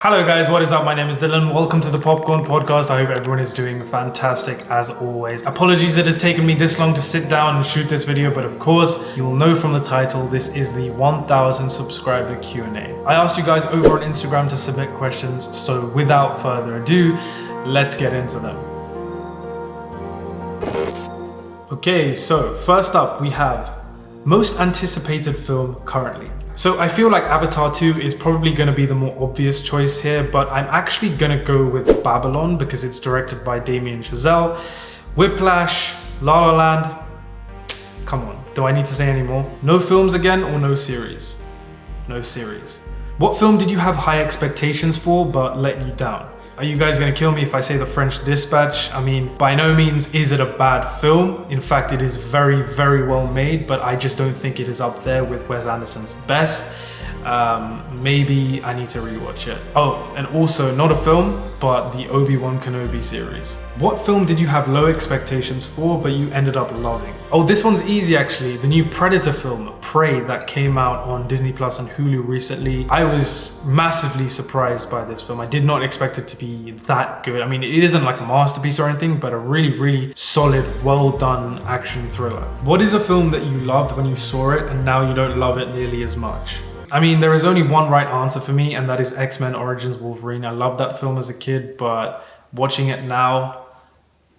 Hello guys, what is up? My name is Dylan. Welcome to the Popcorn Podcast. I hope everyone is doing fantastic as always. Apologies it has taken me this long to sit down and shoot this video, but of course, you will know from the title, this is the 1000 subscriber Q&A. I asked you guys over on Instagram to submit questions, so without further ado, let's get into them. Okay, so first up we have most anticipated film currently. So I feel like Avatar 2 is probably going to be the more obvious choice here, but I'm actually going to go with Babylon because it's directed by Damien Chazelle. Whiplash, La La Land. Come on, do I need to say any more? No films again or no series? No series. What film did you have high expectations for but let you down? Are you guys gonna kill me if I say The French Dispatch? I mean, by no means is it a bad film. In fact, it is very, very well made, but I just don't think it is up there with Wes Anderson's best. Maybe I need to rewatch it. Oh, and also not a film, but the Obi-Wan Kenobi series. What film did you have low expectations for, but you ended up loving? Oh, this one's easy actually. The new Predator film, Prey, that came out on Disney Plus and Hulu recently. I was massively surprised by this film. I did not expect it to be that good. I mean, it isn't like a masterpiece or anything, but a really, really solid, well done action thriller. What is a film that you loved when you saw it and now you don't love it nearly as much? I mean, there is only one right answer for me, and that is X-Men Origins Wolverine. I loved that film as a kid, but watching it now,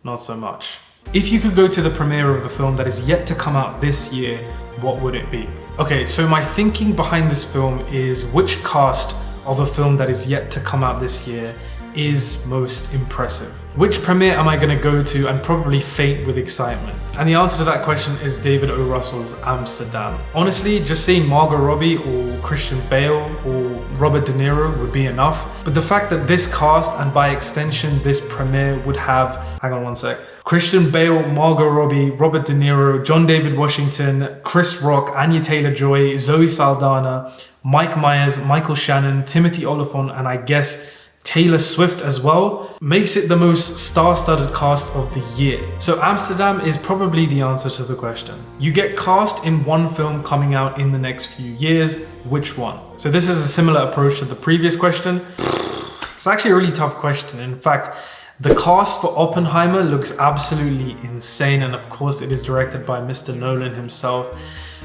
not so much. If you could go to the premiere of a film that is yet to come out this year, what would it be? Okay, so my thinking behind this film is which cast of a film that is yet to come out this year is most impressive? Which premiere am I going to go to and probably faint with excitement? And the answer to that question is David O. Russell's Amsterdam. Honestly, just seeing Margot Robbie or Christian Bale or Robert De Niro would be enough. But the fact that this cast and by extension this premiere would have, hang on one sec, Christian Bale, Margot Robbie, Robert De Niro, John David Washington, Chris Rock, Anya Taylor-Joy, Zoe Saldana, Mike Myers, Michael Shannon, Timothy Olyphant, and I guess Taylor Swift as well, makes it the most star-studded cast of the year. So Amsterdam is probably the answer to the question. You get cast in one film coming out in the next few years, which one? So this is a similar approach to the previous question. It's actually a really tough question. In fact, the cast for Oppenheimer looks absolutely insane, and of course it is directed by Mr. Nolan himself.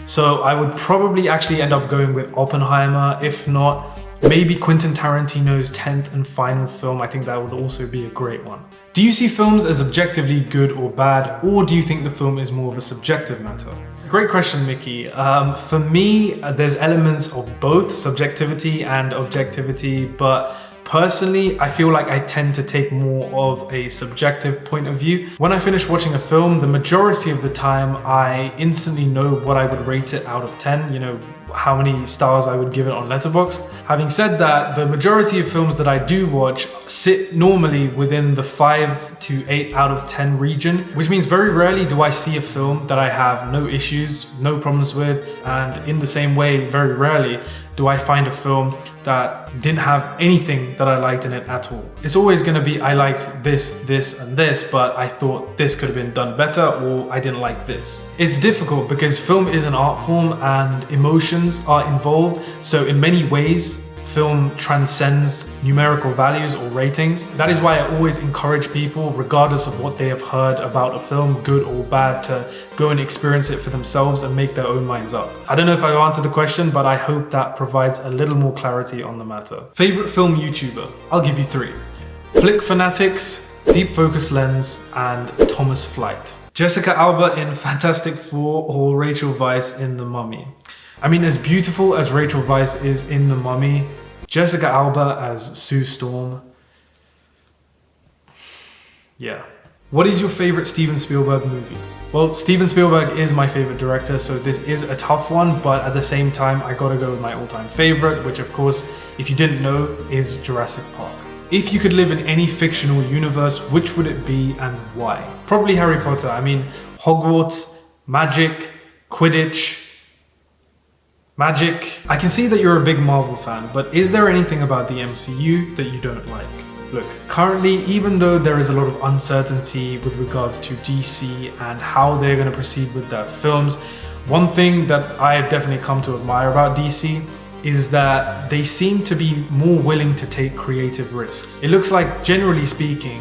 So I would probably actually end up going with Oppenheimer. If not, maybe Quentin Tarantino's 10th and final film. I think that would also be a great one. Do you see films as objectively good or bad, or do you think the film is more of a subjective matter? Great question, Mickey. For me, there's elements of both subjectivity and objectivity, but personally, I feel like I tend to take more of a subjective point of view. When I finish watching a film, the majority of the time, I instantly know what I would rate it out of 10, you know, how many stars I would give it on Letterboxd. Having said that, the majority of films that I do watch sit normally within the 5 to 8 out of 10 region, which means very rarely do I see a film that I have no issues, no problems with, and in the same way, very rarely do I find a film that didn't have anything that I liked in it at all. It's always gonna be, I liked this, this, and this, but I thought this could have been done better, or I didn't like this. It's difficult because film is an art form and emotions are involved, so in many ways, film transcends numerical values or ratings. That is why I always encourage people, regardless of what they have heard about a film, good or bad, to go and experience it for themselves and make their own minds up. I don't know if I've answered the question, but I hope that provides a little more clarity on the matter. Favorite film YouTuber? I'll give you 3. Flick Fanatics, Deep Focus Lens, and Thomas Flight. Jessica Alba in Fantastic Four or Rachel Weisz in The Mummy? I mean, as beautiful as Rachel Weisz is in The Mummy, Jessica Alba as Sue Storm. Yeah. What is your favorite Steven Spielberg movie? Well, Steven Spielberg is my favorite director, so this is a tough one, but at the same time, I gotta go with my all-time favorite, which of course, if you didn't know, is Jurassic Park. If you could live in any fictional universe, which would it be and why? Probably Harry Potter. I mean, Hogwarts, magic, Quidditch, magic. I can see that you're a big Marvel fan, but is there anything about the MCU that you don't like? Look, currently, even though there is a lot of uncertainty with regards to DC and how they're going to proceed with their films, one thing that I have definitely come to admire about DC is that they seem to be more willing to take creative risks. It looks like, generally speaking,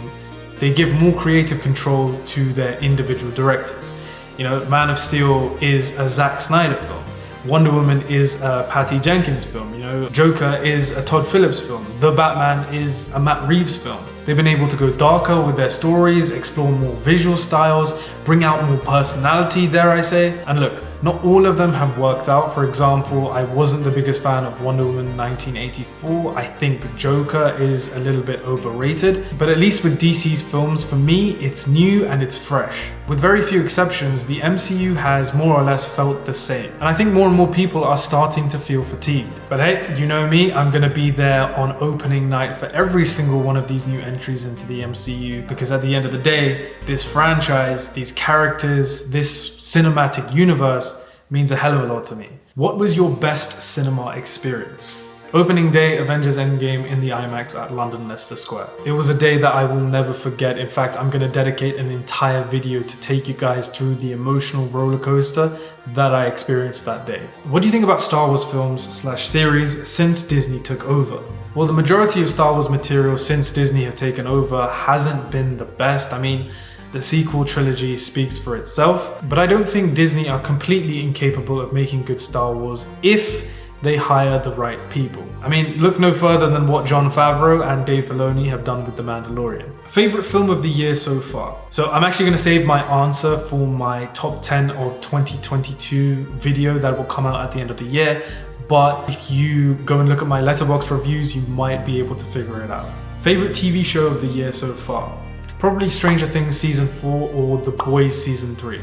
they give more creative control to their individual directors. You know, Man of Steel is a Zack Snyder film. Wonder Woman is a Patty Jenkins film. You know, Joker is a Todd Phillips film. The Batman is a Matt Reeves film. They've been able to go darker with their stories, explore more visual styles, bring out more personality, dare I say. And look, not all of them have worked out. For example, I wasn't the biggest fan of Wonder Woman 1984. I think Joker is a little bit overrated, but at least with DC's films, for me, it's new and it's fresh. With very few exceptions, the MCU has more or less felt the same. And I think more and more people are starting to feel fatigued. But hey, you know me, I'm gonna be there on opening night for every single one of these new entries into the MCU, because at the end of the day, this franchise, these characters, this cinematic universe means a hell of a lot to me. What was your best cinema experience? Opening day, Avengers Endgame in the IMAX at London Leicester Square. It was a day that I will never forget. In fact, I'm gonna dedicate an entire video to take you guys through the emotional roller coaster that I experienced that day. What do you think about Star Wars films / series since Disney took over? Well, the majority of Star Wars material since Disney have taken over hasn't been the best. I mean, the sequel trilogy speaks for itself, but I don't think Disney are completely incapable of making good Star Wars if they hire the right people. I mean, look no further than what Jon Favreau and Dave Filoni have done with The Mandalorian. Favorite film of the year so far? So I'm actually going to save my answer for my top 10 of 2022 video that will come out at the end of the year, but if you go and look at my Letterboxd reviews, you might be able to figure it out. Favorite TV show of the year so far? Probably Stranger Things Season 4 or The Boys Season 3.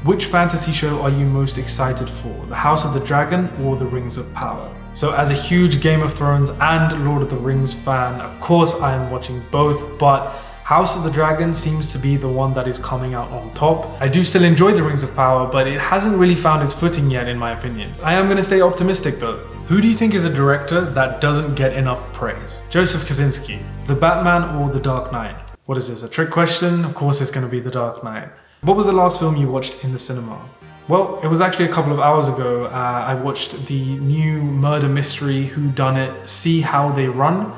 Which fantasy show are you most excited for? The House of the Dragon or The Rings of Power? So as a huge Game of Thrones and Lord of the Rings fan, of course I am watching both, but House of the Dragon seems to be the one that is coming out on top. I do still enjoy The Rings of Power, but it hasn't really found its footing yet in my opinion. I am going to stay optimistic though. Who do you think is a director that doesn't get enough praise? Joseph Kosinski, The Batman or The Dark Knight? What is this, a trick question? Of course it's going to be The Dark Knight. What was the last film you watched in the cinema? Well, it was actually a couple of hours ago. I watched the new murder mystery Whodunit, See How They Run.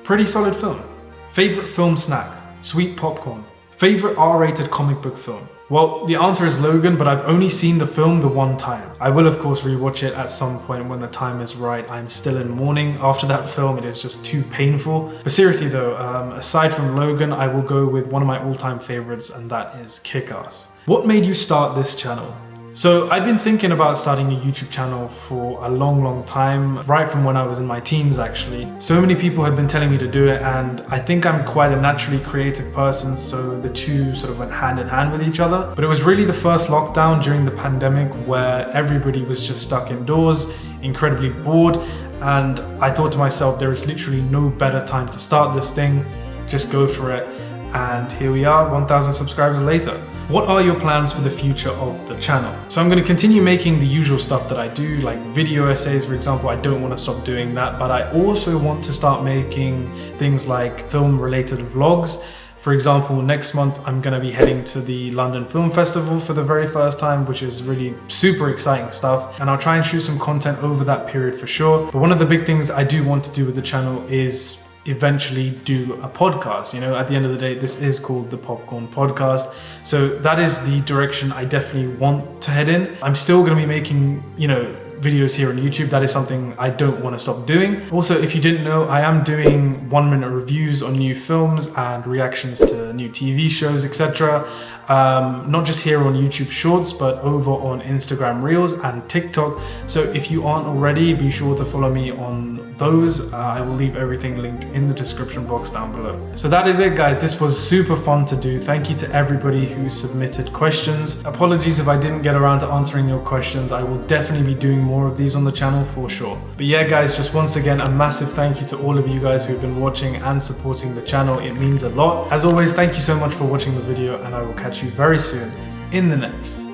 Pretty solid film. Favorite film snack? Sweet popcorn. Favorite R-rated comic book film? Well, the answer is Logan, but I've only seen the film the one time. I will of course rewatch it at some point when the time is right. I'm still in mourning after that film. It is just too painful. But seriously though, aside from Logan, I will go with one of my all-time favorites, and that is Kick-Ass. What made you start this channel? So I'd been thinking about starting a YouTube channel for a long time, right from when I was in my teens actually. So many people had been telling me to do it, and I think I'm quite a naturally creative person, so the two sort of went hand in hand with each other. But it was really the first lockdown during the pandemic where everybody was just stuck indoors, incredibly bored, and I thought to myself, there is literally no better time to start this thing. Just go for it. And here we are, 1,000 subscribers later. What are your plans for the future of the channel? So I'm going to continue making the usual stuff that I do, like video essays, for example. I don't want to stop doing that, but I also want to start making things like film-related vlogs. For example, next month I'm going to be heading to the London Film Festival for the very first time, which is really super exciting stuff. And I'll try and shoot some content over that period for sure. But one of the big things I do want to do with the channel is eventually do a podcast. You know, at the end of the day, this is called the Popcorn Podcast. So that is the direction I definitely want to head in. I'm still going to be making, you know, videos here on YouTube. That is something I don't want to stop doing. Also, if you didn't know, I am doing 1-minute reviews on new films and reactions to new TV shows, etc. Not just here on YouTube Shorts, but over on Instagram Reels and TikTok. So if you aren't already, be sure to follow me on those. I will leave everything linked in the description box down below. So that is it, guys. This was super fun to do. Thank you to everybody who submitted questions. Apologies if I didn't get around to answering your questions. I will definitely be doing more of these on the channel for sure. But yeah, guys, just once again, a massive thank you to all of you guys who've been watching and supporting the channel. It means a lot. As always, thank you so much for watching the video, and I will catch you very soon in the next.